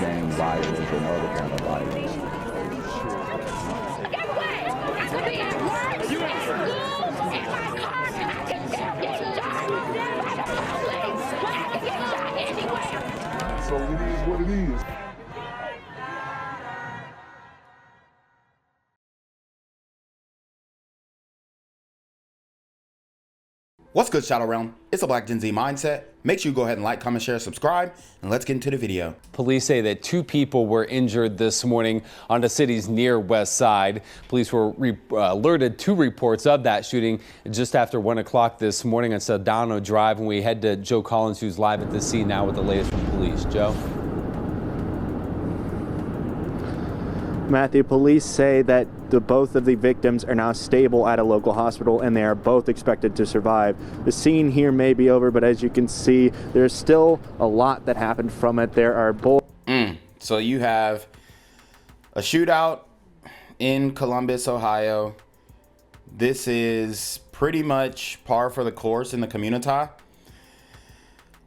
gang violence and other kind of violence. Get away! I could be at work, at school, in my car, and I can still get shot by the police. But I can get shot anywhere. So it is what it is. What's good, Shadow Realm? It's a Black Gen Z Mindset. Make sure you go ahead and like, comment, share, subscribe, and let's get into the video. Police say that 2 people were injured this morning on the city's near west side. Police were alerted to reports of that shooting just after 1 o'clock this morning on Sedano Drive. And we head to Joe Collins, who's live at the scene now with the latest from police. Joe? Matthew, police say that both of the victims are now stable at a local hospital and they are both expected to survive. The scene here may be over, but as you can see, there's still a lot that happened from it. There are both. So you have a shootout in Columbus, Ohio. This is pretty much par for the course in the community.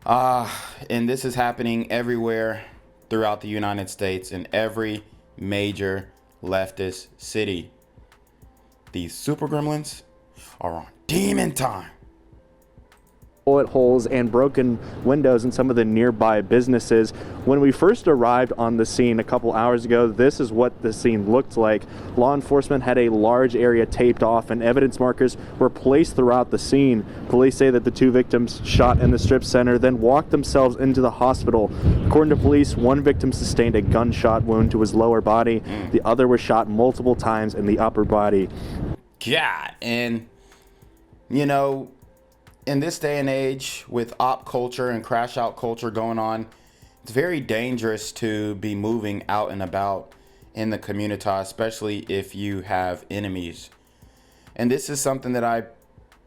And this is happening everywhere throughout the United States, in every major leftist city. These super gremlins are on demon time. Bullet holes and broken windows in some of the nearby businesses. When we first arrived on the scene a couple hours ago, this is what the scene looked like. Law enforcement had a large area taped off and evidence markers were placed throughout the scene. Police say that the 2 victims shot in the strip center, then walked themselves into the hospital. According to police, 1 victim sustained a gunshot wound to his lower body. The other was shot multiple times in the upper body. God, and you know, in this day and age with op culture and crash out culture going on, it's very dangerous to be moving out and about in the community, especially if you have enemies. And this is something that I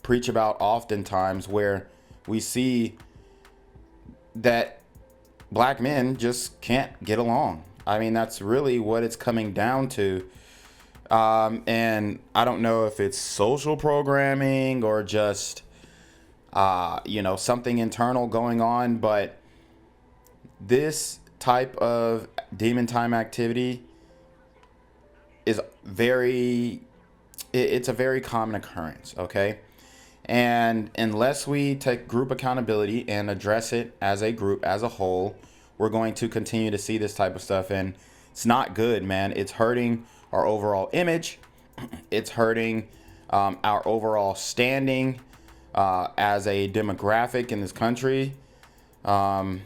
preach about oftentimes, where we see that black men just can't get along. I mean, that's really what it's coming down to. And I don't know if it's social programming or just something internal going on, but this type of demon time activity is it's a very common occurrence, okay? And unless we take group accountability and address it as a group, as a whole, we're going to continue to see this type of stuff, and it's not good, man. It's hurting our overall image. It's hurting our overall standing as a demographic in this country, and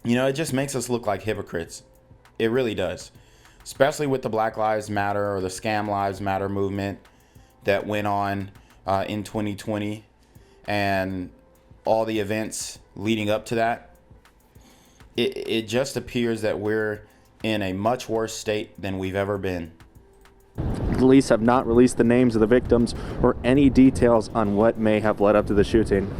it just makes us look like hypocrites. It really does, especially with the Black Lives Matter or the Scam Lives Matter movement that went on in 2020 and all the events leading up to that. It just appears that we're in a much worse state than we've ever been. Police have not released the names of the victims or any details on what may have led up to the shooting.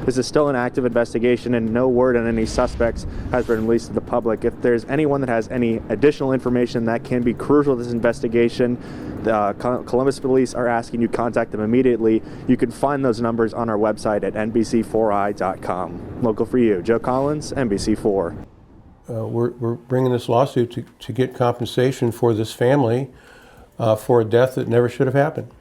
This is still an active investigation and no word on any suspects has been released to the public. If there's anyone that has any additional information that can be crucial to this investigation, the Columbus police are asking you to contact them immediately. You can find those numbers on our website at nbc4i.com. Local for you, Joe Collins, NBC4. We're bringing this lawsuit to get compensation for this family for a death that never should have happened.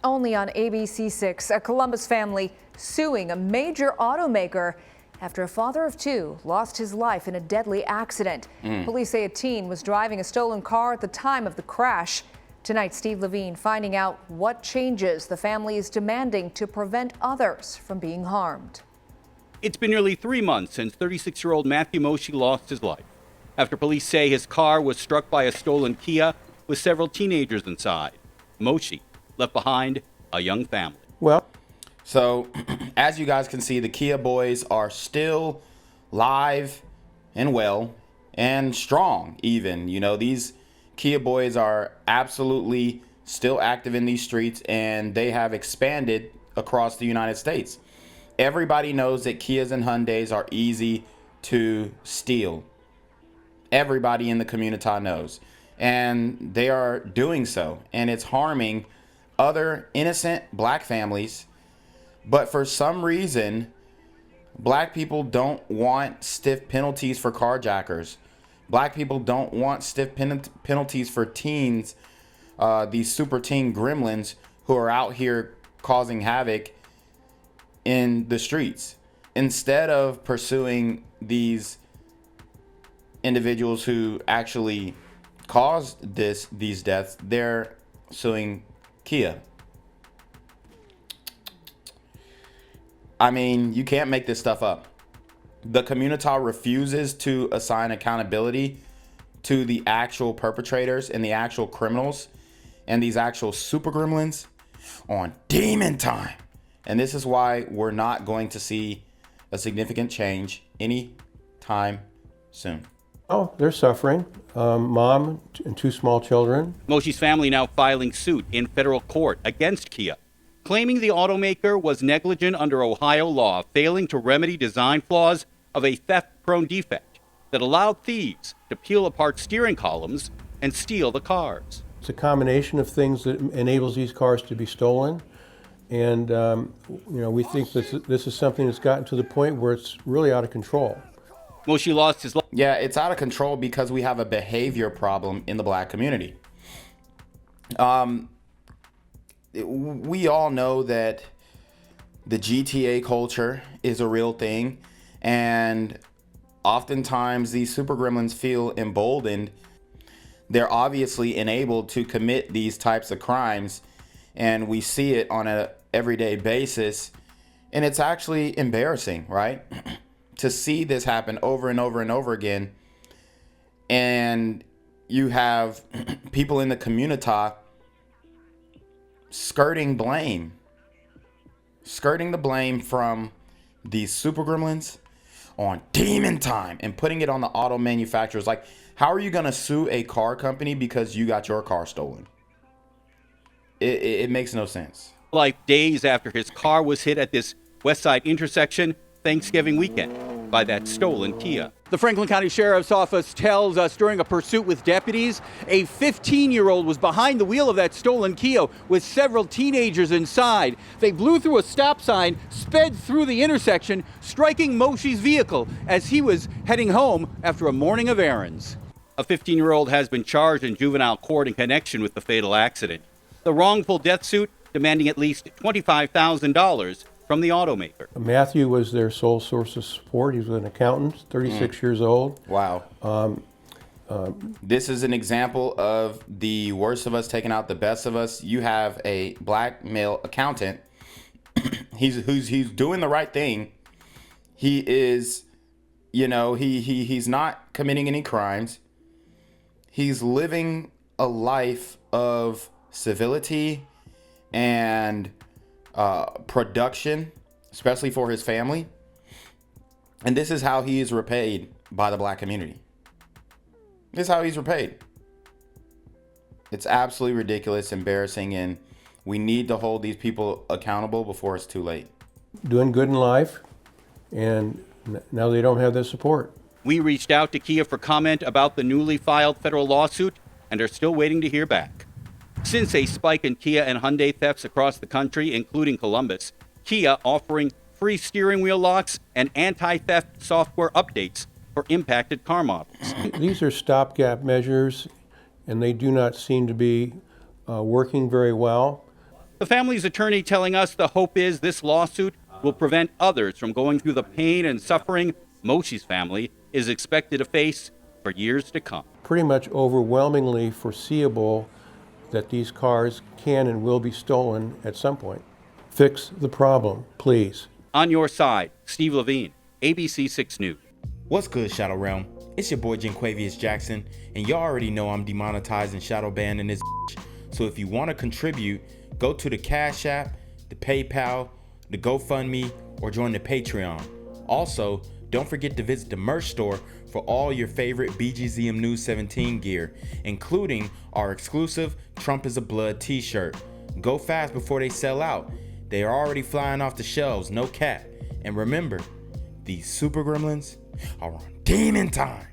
Only on ABC6, a Columbus family suing a major automaker after a father of 2 lost his life in a deadly accident. Police say a teen was driving a stolen car at the time of the crash. Tonight, Steve Levine finding out what changes the family is demanding to prevent others from being harmed. It's been nearly 3 months since 36-year-old Matthew Moshi lost his life after police say his car was struck by a stolen Kia with several teenagers inside. Moshi left behind a young family. Well, so as you guys can see, the Kia boys are still live and well and strong even. These Kia boys are absolutely still active in these streets, and they have expanded across the United States. Everybody knows that Kias and Hyundais are easy to steal. Everybody in the community knows. And they are doing so. And it's harming other innocent black families. But for some reason, Black people don't want stiff penalties for carjackers. Black people don't want stiff penalties for teens, these super teen gremlins who are out here causing havoc in the streets. Instead of pursuing these individuals who actually caused these deaths, they're suing Kia. I mean, you can't make this stuff up. The community refuses to assign accountability to the actual perpetrators and the actual criminals and these actual super gremlins on demon time. And this is why we're not going to see a significant change anytime soon. Oh, they're suffering. Mom and 2 small children. Moshi's family now filing suit in federal court against Kia, claiming the automaker was negligent under Ohio law, failing to remedy design flaws of a theft-prone defect that allowed thieves to peel apart steering columns and steal the cars. It's a combination of things that enables these cars to be stolen. And, we think this is something that's gotten to the point where it's really out of control. Moshi lost his life. Yeah, it's out of control because we have a behavior problem in the black community. We all know that the GTA culture is a real thing, and oftentimes these super gremlins feel emboldened. They're obviously enabled to commit these types of crimes, and we see it on an everyday basis, and it's actually embarrassing, right? To see this happen over and over and over again. And you have people in the community skirting the blame from these super gremlins on demon time and putting it on the auto manufacturers. Like, how are you going to sue a car company because you got your car stolen? It makes no sense. Life days after his car was hit at this West Side intersection Thanksgiving weekend by that stolen Kia. The Franklin County Sheriff's Office tells us during a pursuit with deputies, a 15-year-old was behind the wheel of that stolen Kia with several teenagers inside. They blew through a stop sign, sped through the intersection, striking Moshi's vehicle as he was heading home after a morning of errands. A 15-year-old has been charged in juvenile court in connection with the fatal accident. The wrongful death suit demanding at least $25,000 from the automaker. Matthew was their sole source of support. He was an accountant, 36 years old. Wow. This is an example of the worst of us taking out the best of us. You have a black male accountant. He's doing the right thing. He is, he's not committing any crimes. He's living a life of civility and production, especially for his family. And this is how he is repaid by the black community. This is how he's repaid. It's absolutely ridiculous, embarrassing, and we need to hold these people accountable before it's too late. Doing good in life, and now they don't have their support. We reached out to Kia for comment about the newly filed federal lawsuit and are still waiting to hear back. Since a spike in Kia and Hyundai thefts across the country, including Columbus, Kia offering free steering wheel locks and anti-theft software updates for impacted car models. These are stopgap measures, and they do not seem to be working very well. The family's attorney telling us the hope is this lawsuit will prevent others from going through the pain and suffering Moshi's family is expected to face for years to come. Pretty much overwhelmingly foreseeable that these cars can and will be stolen at some point. Fix the problem, please. On your side, Steve Levine, ABC 6 News. What's good, Shadow Realm? It's your boy Janquavius Jackson, and y'all already know I'm demonetized and shadow banned in this bitch. So if you want to contribute, go to the Cash App, the PayPal, the GoFundMe, or join the Patreon. Also, don't forget to visit the merch store for all your favorite BGZM News 17 gear, including our exclusive Trump is a Blood t-shirt. Go fast before they sell out. They are already flying off the shelves, no cap. And remember, these super gremlins are on demon time.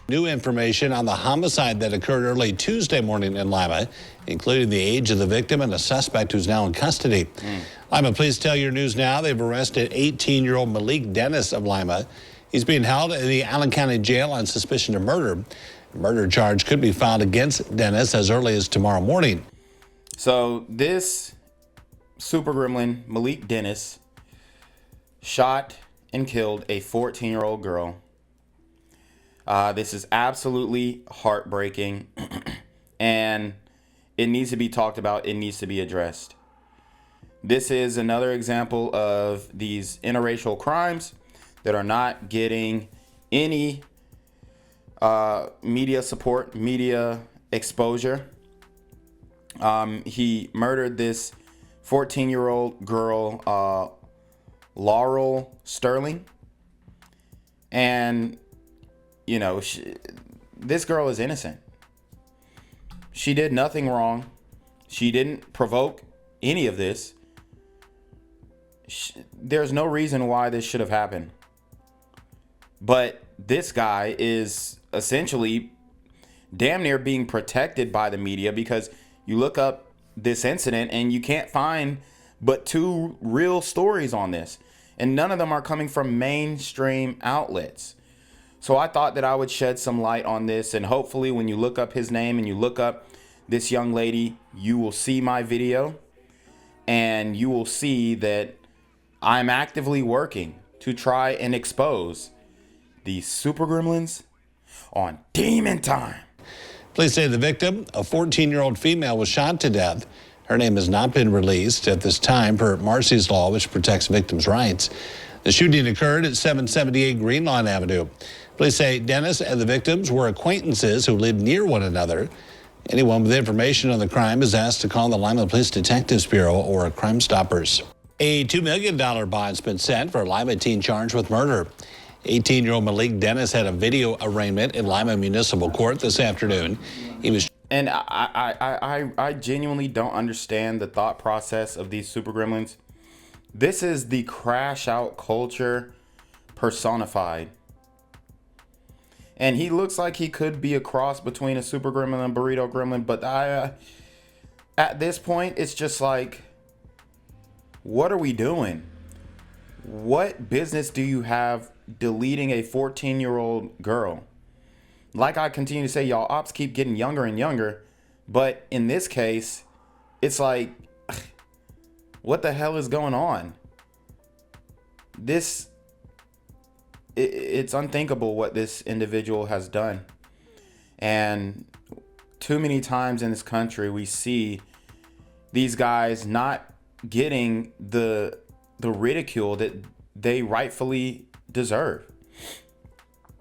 New information on the homicide that occurred early Tuesday morning in Lima, including the age of the victim and a suspect who's now in custody. Lima police tell your news now they've arrested 18-year-old Malik Dennis of Lima. He's being held in the Allen County Jail on suspicion of murder. A murder charge could be filed against Dennis as early as tomorrow morning. So this super gremlin, Malik Dennis, shot and killed a 14-year-old girl. This is absolutely heartbreaking, and it needs to be talked about. It needs to be addressed. This is another example of these interracial crimes that are not getting any media support, media exposure. He murdered this 14-year-old girl, Lauralye Sterling, and you know, this girl is innocent. She did nothing wrong. She didn't provoke any of this. There's no reason why this should have happened. But this guy is essentially damn near being protected by the media, because you look up this incident and you can't find but 2 real stories on this. And none of them are coming from mainstream outlets. So I thought that I would shed some light on this, and hopefully when you look up his name and you look up this young lady, you will see my video and you will see that I'm actively working to try and expose these super gremlins on Demon Time. Police say the victim, a 14-year-old female, was shot to death. Her name has not been released at this time per Marcy's Law, which protects victims' rights. The shooting occurred at 778 Greenlawn Avenue. Police say Dennis and the victims were acquaintances who lived near one another. Anyone with information on the crime is asked to call the Lima Police Detectives Bureau or Crime Stoppers. A $2 million bond's been set for a Lima teen charged with murder. 18-year-old Malik Dennis had a video arraignment in Lima Municipal Court this afternoon. He was... And I genuinely don't understand the thought process of these super gremlins. This is the crash out culture personified. And he looks like he could be a cross between a super gremlin and a burrito gremlin. But at this point, it's just like, what are we doing? What business do you have deleting a 14-year-old girl? Like I continue to say, y'all ops keep getting younger and younger. But in this case, it's like, what the hell is going on? It's unthinkable what this individual has done. And too many times in this country, we see these guys not getting the ridicule that they rightfully deserve.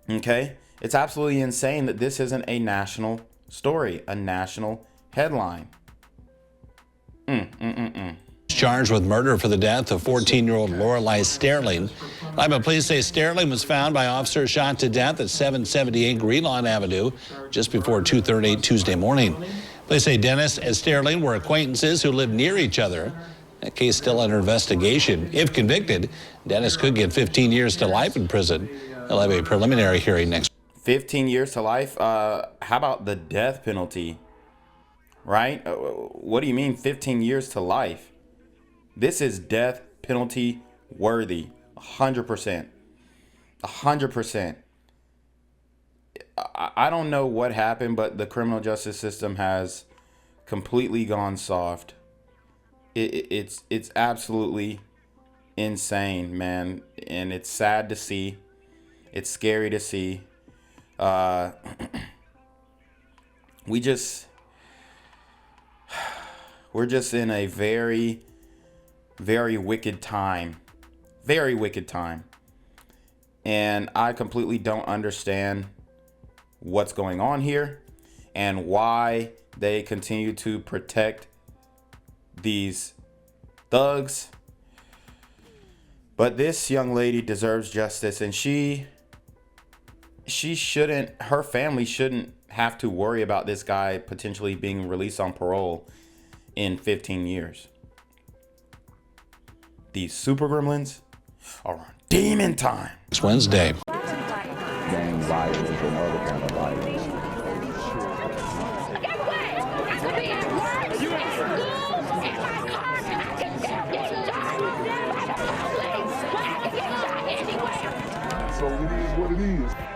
Okay? It's absolutely insane that this isn't a national story, a national headline. Charged with murder for the death of 14-year-old Lauralye Sterling. Lima police say Sterling was found by officers shot to death at 778 Greenlawn Avenue just before 2:38 Tuesday morning. Police say Dennis and Sterling were acquaintances who lived near each other. That case still under investigation. If convicted, Dennis could get 15 years to life in prison. He'll have a preliminary hearing next. 15 years to life? How about the death penalty? Right? What do you mean 15 years to life? This is death penalty worthy. 100%. 100%. I don't know what happened, but the criminal justice system has completely gone soft. It's absolutely insane, man. And it's sad to see. It's scary to see. We're just in a very, very wicked time. Very wicked time. And I completely don't understand what's going on here and why they continue to protect these thugs. But this young lady deserves justice, and she shouldn't, her family shouldn't have to worry about this guy potentially being released on parole in 15 years. These super gremlins are on demon time. Wednesday. Gang gang violence and other kind of violence. Guess what? I could be at work, at school, in my car, and I can still get shot by the police. I can get shot anywhere. So it is what it is.